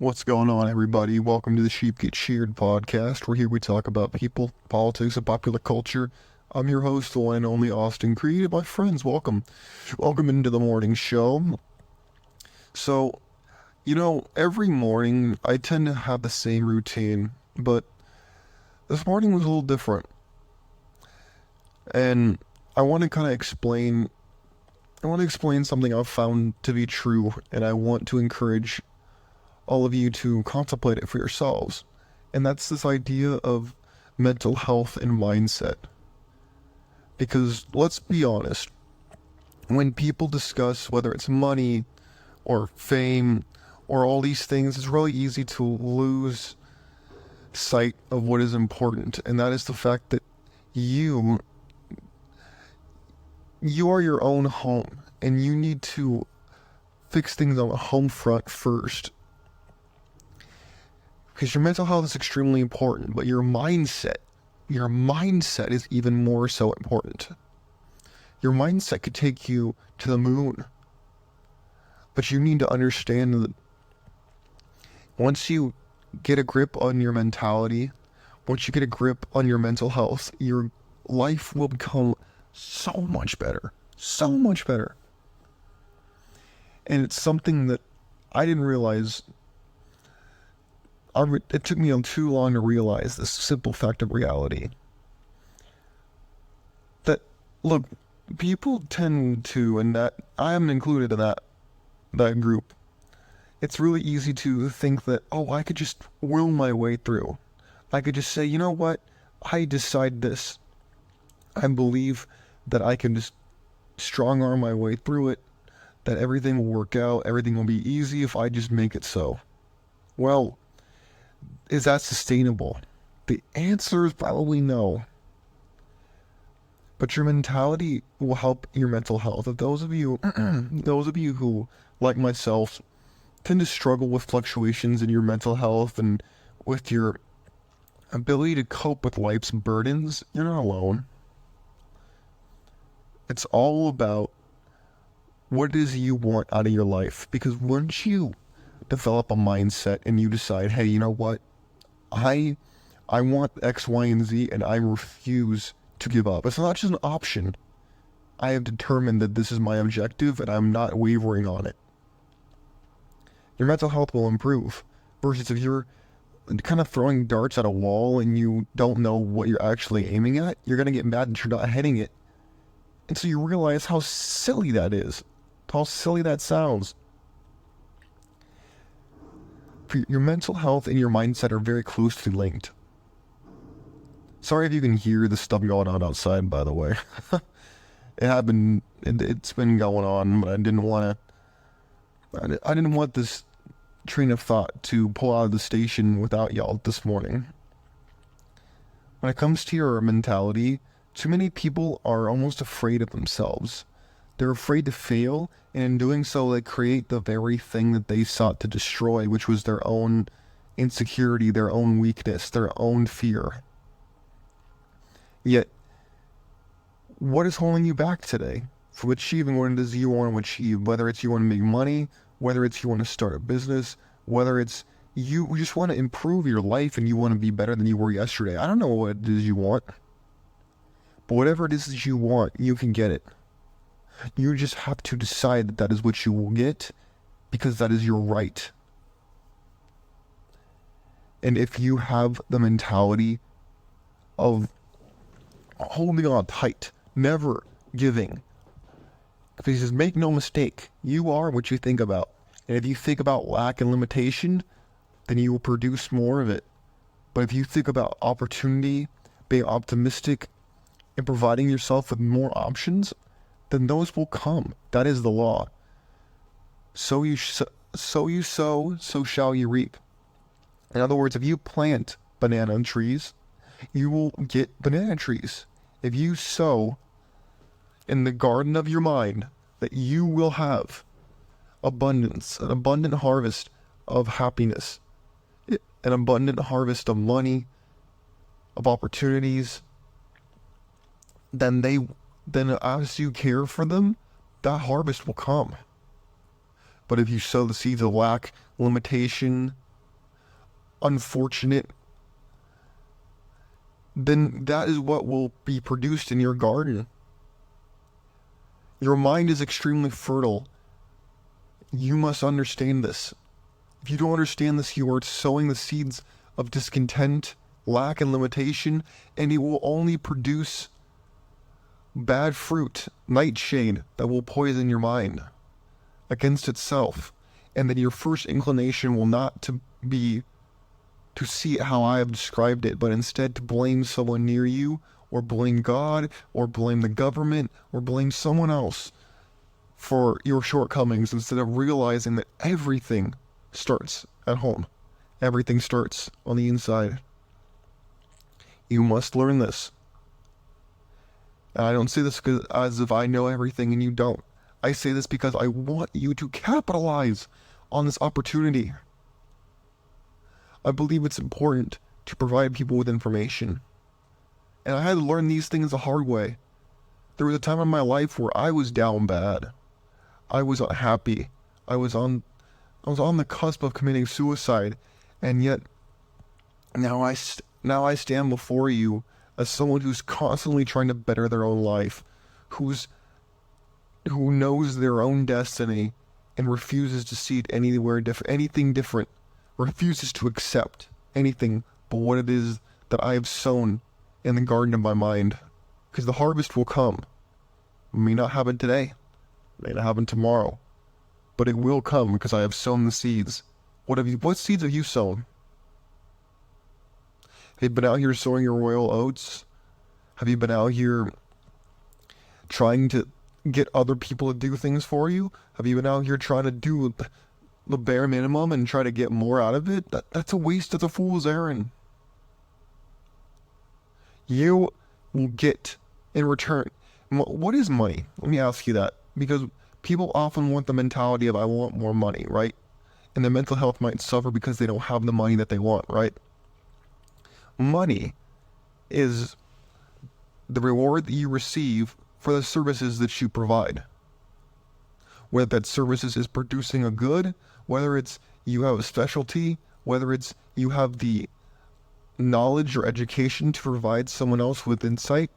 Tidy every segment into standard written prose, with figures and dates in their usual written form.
What's going on, everybody? Welcome to the Sheep Get Sheared podcast. Where here we talk about people, politics, and popular culture. I'm your host, the one and only Austin Creed, and my friends, welcome. Welcome into the morning show. So, every morning I tend to have the same routine, but this morning was a little different. And I want to kind of explain something I've found to be true, and I want to encourage all of you to contemplate it for yourselves. And that's this idea of mental health and mindset. Because let's be honest, when people discuss whether it's money or fame or all these things, it's really easy to lose sight of what is important, and that is the fact that you are your own home, and you need to fix things on the home front first. Because your mental health is extremely important, but your mindset is even more so important. Your mindset could take you to the moon. But you need to understand that once you get a grip on your mentality, once you get a grip on your mental health, your life will become so much better. So much better. And it's something that I didn't realize. It took me too long to realize this simple fact of reality. That, look, people tend to, and that I am included in that group. It's really easy to think that, I could just will my way through. I could just say, you know what, I decide this. I believe that I can just strong arm my way through it, that everything will work out, everything will be easy if I just make it so. Well, is that sustainable? The answer is probably no. But your mentality will help your mental health. If those of you who, like myself, tend to struggle with fluctuations in your mental health and with your ability to cope with life's burdens, you're not alone. It's all about what it is you want out of your life. Because once you develop a mindset and you decide, hey, you know what? I want X, Y, and Z, and I refuse to give up. It's not just an option. I have determined that this is my objective, and I'm not wavering on it. Your mental health will improve. Versus if you're kind of throwing darts at a wall and you don't know what you're actually aiming at, you're going to get mad that you're not hitting it. And so you realize how silly that is. How silly that sounds. Your mental health and your mindset are very closely linked. Sorry if you can hear the stuff going on outside, by the way. It's been going on, but I didn't want this train of thought to pull out of the station without y'all this morning. When it comes to your mentality, too many people are almost afraid of themselves. They're afraid to fail, and in doing so, they create the very thing that they sought to destroy, which was their own insecurity, their own weakness, their own fear. Yet, what is holding you back today from achieving what it is you want to achieve? Whether it's you want to make money, whether it's you want to start a business, whether it's you just want to improve your life and you want to be better than you were yesterday. I don't know what it is you want, but whatever it is that you want, you can get it. You just have to decide that that is what you will get, because that is your right. And if you have the mentality of holding on tight, never giving, because make no mistake, you are what you think about. And if you think about lack and limitation, then you will produce more of it. But if you think about opportunity, being optimistic, and providing yourself with more options, then those will come. That is the law. So you sow, so shall you reap. In other words, if you plant banana trees, you will get banana trees. If you sow in the garden of your mind that you will have abundance, an abundant harvest of happiness, an abundant harvest of money, of opportunities, then as you care for them, that harvest will come. But if you sow the seeds of lack, limitation, unfortunate, then that is what will be produced in your garden. Your mind is extremely fertile. You must understand this. If you don't understand this, you are sowing the seeds of discontent, lack, and limitation, and it will only produce bad fruit, nightshade, that will poison your mind against itself. And then your first inclination will not to be to see it how I have described it, but instead to blame someone near you, or blame God, or blame the government, or blame someone else for your shortcomings, instead of realizing that everything starts at home. Everything starts on the inside. You must learn this. And I don't say this as if I know everything and you don't. I say this because I want you to capitalize on this opportunity. I believe it's important to provide people with information. And I had to learn these things the hard way. There was a time in my life where I was down bad. I was unhappy. I was on the cusp of committing suicide, and yet now I stand before you as someone who's constantly trying to better their own life, who knows their own destiny and refuses to see it anything different, refuses to accept anything but what it is that I have sown in the garden of my mind. Because the harvest will come. It may not happen today, it may not happen tomorrow, but it will come because I have sown the seeds. What seeds have you sown? Have you been out here sowing your royal oats? Have you been out here trying to get other people to do things for you? Have you been out here trying to do the bare minimum and try to get more out of it? That's a waste. That's a fool's errand. You will get in return. What is money? Let me ask you that. Because people often want the mentality of, I want more money, right? And their mental health might suffer because they don't have the money that they want, right? Money is the reward that you receive for the services that you provide. Whether that services is producing a good, whether it's you have a specialty, whether it's you have the knowledge or education to provide someone else with insight,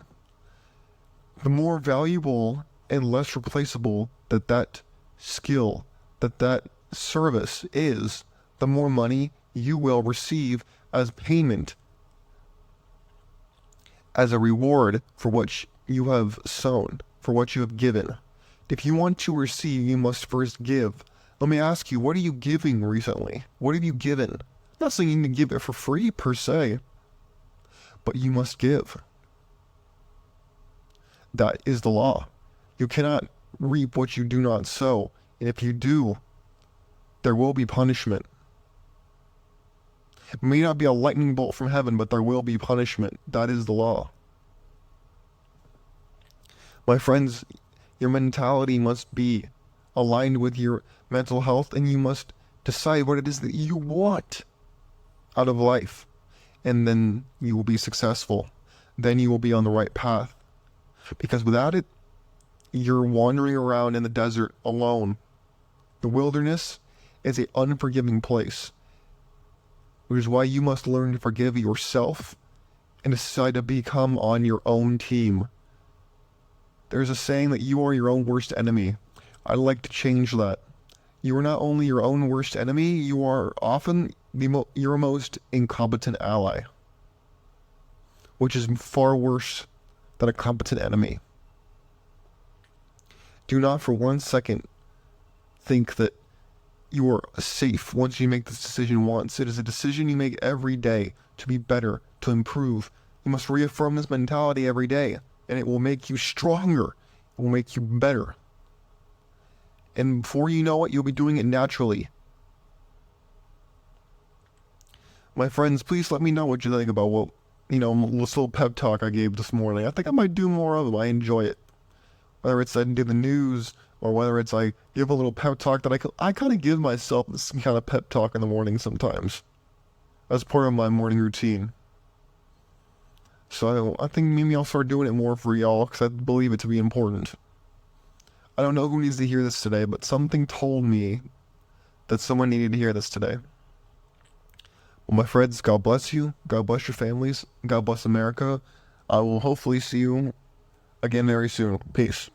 the more valuable and less replaceable that skill, that service is, the more money you will receive as payment, as a reward for what you have sown, for what you have given. If you want to receive, you must first give. Let me ask you, what are you giving recently? What have you given? I'm not saying you need to give it for free per se, but you must give. That is the law. You cannot reap what you do not sow, and if you do, there will be punishment. It may not be a lightning bolt from heaven, but there will be punishment. That is the law. My friends, your mentality must be aligned with your mental health, and you must decide what it is that you want out of life. And then you will be successful. Then you will be on the right path. Because without it, you're wandering around in the desert alone. The wilderness is an unforgiving place, which is why you must learn to forgive yourself and decide to become on your own team. There's a saying that you are your own worst enemy. I'd like to change that. You are not only your own worst enemy, you are often your most incompetent ally, which is far worse than a competent enemy. Do not for 1 second think that you are safe once you make this decision once. It is a decision you make every day to be better, to improve. You must reaffirm this mentality every day, and it will make you stronger. It will make you better. And before you know it, you'll be doing it naturally. My friends, please let me know what you think about this little pep talk I gave this morning. I think I might do more of them. I enjoy it. Whether it's I do the news, or whether it's I give a little pep talk that I kind of give myself this kind of pep talk in the morning sometimes, as part of my morning routine. So I think maybe I'll start doing it more for y'all, because I believe it to be important. I don't know who needs to hear this today, but something told me that someone needed to hear this today. Well, my friends, God bless you. God bless your families. God bless America. I will hopefully see you again very soon. Peace.